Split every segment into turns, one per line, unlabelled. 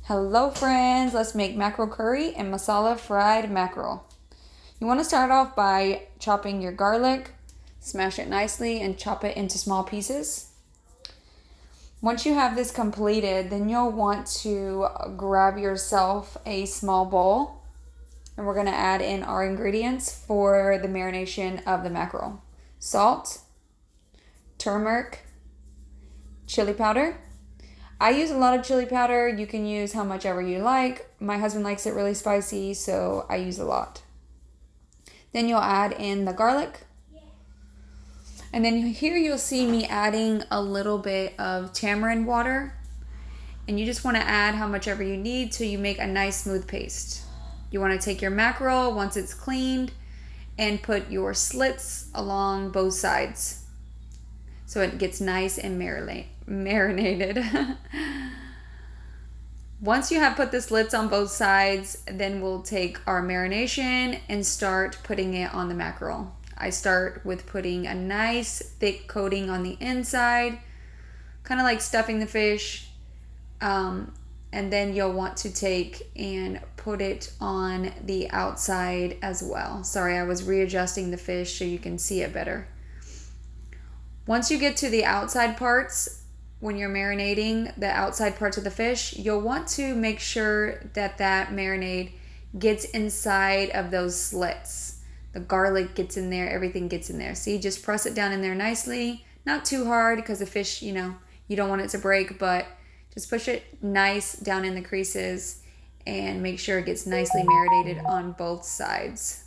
Hello friends, let's make mackerel curry and masala fried mackerel. You want to start off by chopping your garlic, smash it nicely and chop it into small pieces. Once you have this completed, then you'll want to grab yourself a small bowl and we're going to add in our ingredients for the marination of the mackerel. Salt, turmeric, chili powder. I use a lot of chili powder. You can use how much ever you like. My husband likes it really spicy, so I use a lot. Then you'll add in the garlic. And then here you'll see me adding a little bit of tamarind water. And you just want to add how much ever you need till you make a nice smooth paste. You want to take your mackerel once it's cleaned and put your slits along both sides so it gets nice and marinated. Once you have put the slits on both sides, then we'll take our marination and start putting it on the mackerel. I start with putting a nice thick coating on the inside, kind of like stuffing the fish, and then you'll want to take and put it on the outside as well. Sorry, I was readjusting the fish so you can see it better. Once you get to the outside parts, when you're marinating the outside parts of the fish, you'll want to make sure that that marinade gets inside of those slits. The garlic gets in there, everything gets in there. See, just press it down in there nicely. Not too hard because the fish, you don't want it to break, but just push it nice down in the creases and make sure it gets nicely marinated on both sides.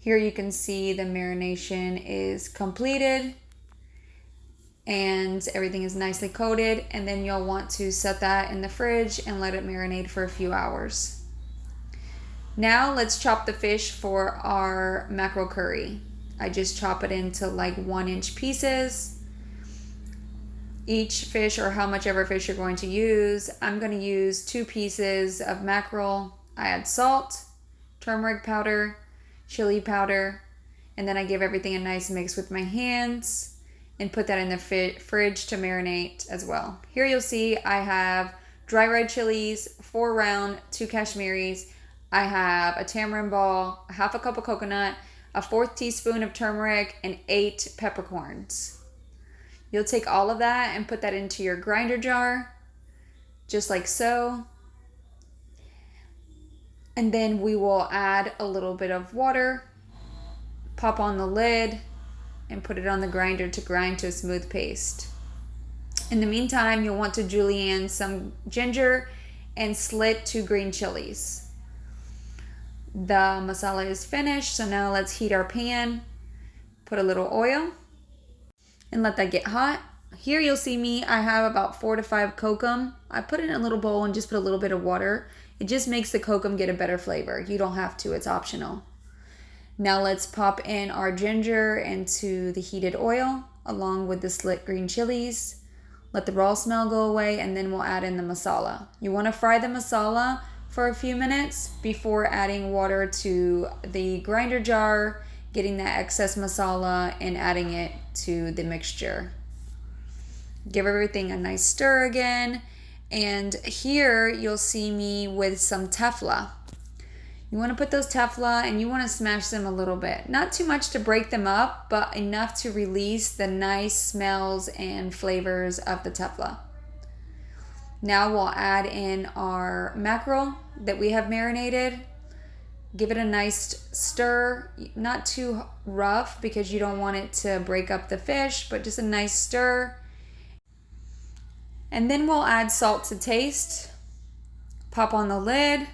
Here you can see the marination is completed and everything is nicely coated, and then you'll want to set that in the fridge and let it marinate for a few hours. Now let's chop the fish for our mackerel curry. I just chop it into like 1-inch pieces. Each fish, or how much ever fish you're going to use, I'm going to use 2 pieces of mackerel. I add salt, turmeric powder, chili powder, and then I give everything a nice mix with my hands and put that in the fridge to marinate as well. Here you'll see I have dry red chilies, 4 round, 2 Kashmiris. I have a tamarind ball, a half a cup of coconut, a 1/4 teaspoon of turmeric, and 8 peppercorns. You'll take all of that and put that into your grinder jar, just like so. And then we will add a little bit of water, pop on the lid, and put it on the grinder to grind to a smooth paste. In the meantime, you'll want to julienne some ginger and slit 2 green chilies. The masala is finished, so now let's heat our pan. Put a little oil and let that get hot. Here you'll see me, I have about 4 to 5 kokum. I put it in a little bowl and just put a little bit of water. It just makes the kokum get a better flavor. You don't have to, it's optional. Now let's pop in our ginger into the heated oil along with the slit green chilies. Let the raw smell go away, and then we'll add in the masala. You want to fry the masala for a few minutes before adding water to the grinder jar, getting that excess masala and adding it to the mixture. Give everything a nice stir again. And here you'll see me with some tefla. You want to put those tefla and you want to smash them a little bit. Not too much to break them up, but enough to release the nice smells and flavors of the tefla. Now we'll add in our mackerel that we have marinated. Give it a nice stir, not too rough because you don't want it to break up the fish, but just a nice stir. And then we'll add salt to taste, pop on the lid,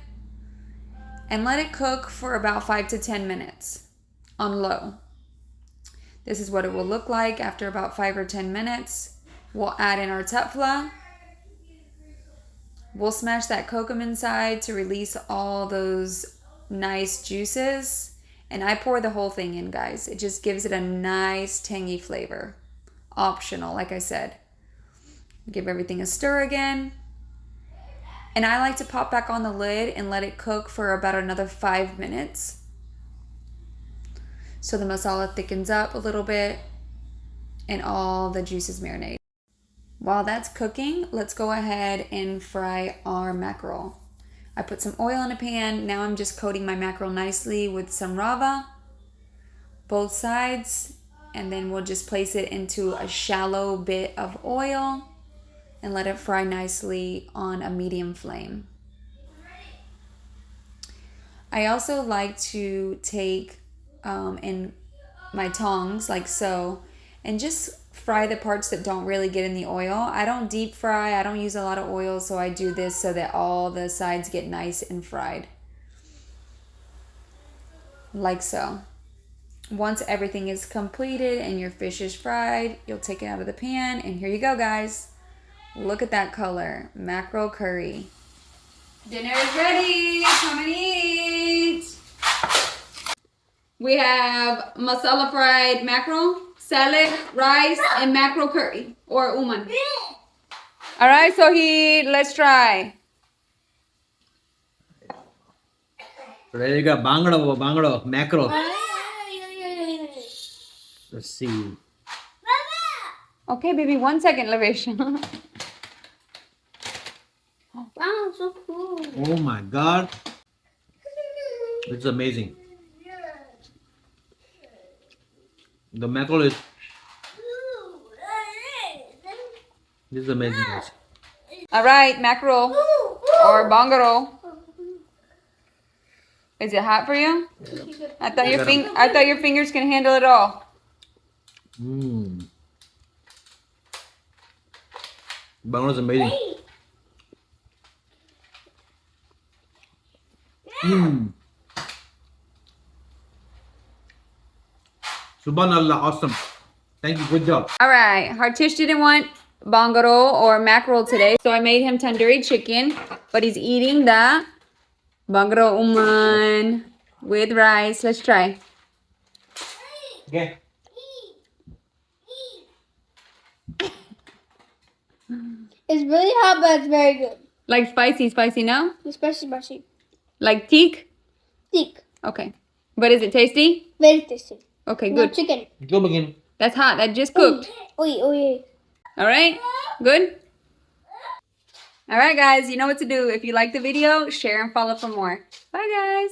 and let it cook for about 5 to 10 minutes on low. This is what it will look like after about 5 or 10 minutes. We'll add in our tefla. We'll smash that kokum inside to release all those nice juices. And I pour the whole thing in, guys. It just gives it a nice tangy flavor. Optional, like I said. Give everything a stir again. And I like to pop back on the lid and let it cook for about another 5 minutes. So the masala thickens up a little bit and all the juices marinate. While that's cooking, let's go ahead and fry our mackerel. I put some oil in a pan. Now I'm just coating my mackerel nicely with some rava, both sides, and then we'll just place it into a shallow bit of oil and let it fry nicely on a medium flame. I also like to take in my tongs like so and just fry the parts that don't really get in the oil. I don't deep fry, I don't use a lot of oil, so I do this so that all the sides get nice and fried. Like so. Once everything is completed and your fish is fried, you'll take it out of the pan, and here you go, guys. Look at that color, mackerel curry. Dinner is ready, come and eat. We have masala fried mackerel, salad, rice, and mackerel curry, or uman. All right, Sohi, let's try.
There you go, bangda, mackerel. Let's see.
Okay, baby, 1 second, Lavesh.
Wow, so cool.
Oh my God. It's amazing. The mackerel is, this is amazing, guys.
All right, mackerel or bangaro. Is it hot for you? I thought your fingers can handle it all.
Mmm. Bangla is amazing. Mmm. Subhanallah, awesome. Thank you, good job.
All right, Hartish didn't want bangaro or mackerel today, so I made him tandoori chicken, but he's eating the bangaro uman with rice. Let's try.
Okay.
It's really hot, but it's very good.
Like spicy, no?
Especially spicy.
Like teak?
Thick.
Okay. But is it tasty?
Very tasty.
Okay,
No
good.
chicken.
Go begin.
That's hot. That just cooked.
Oy.
All right? Good? All right, guys. You know what to do. If you like the video, share and follow for more. Bye, guys.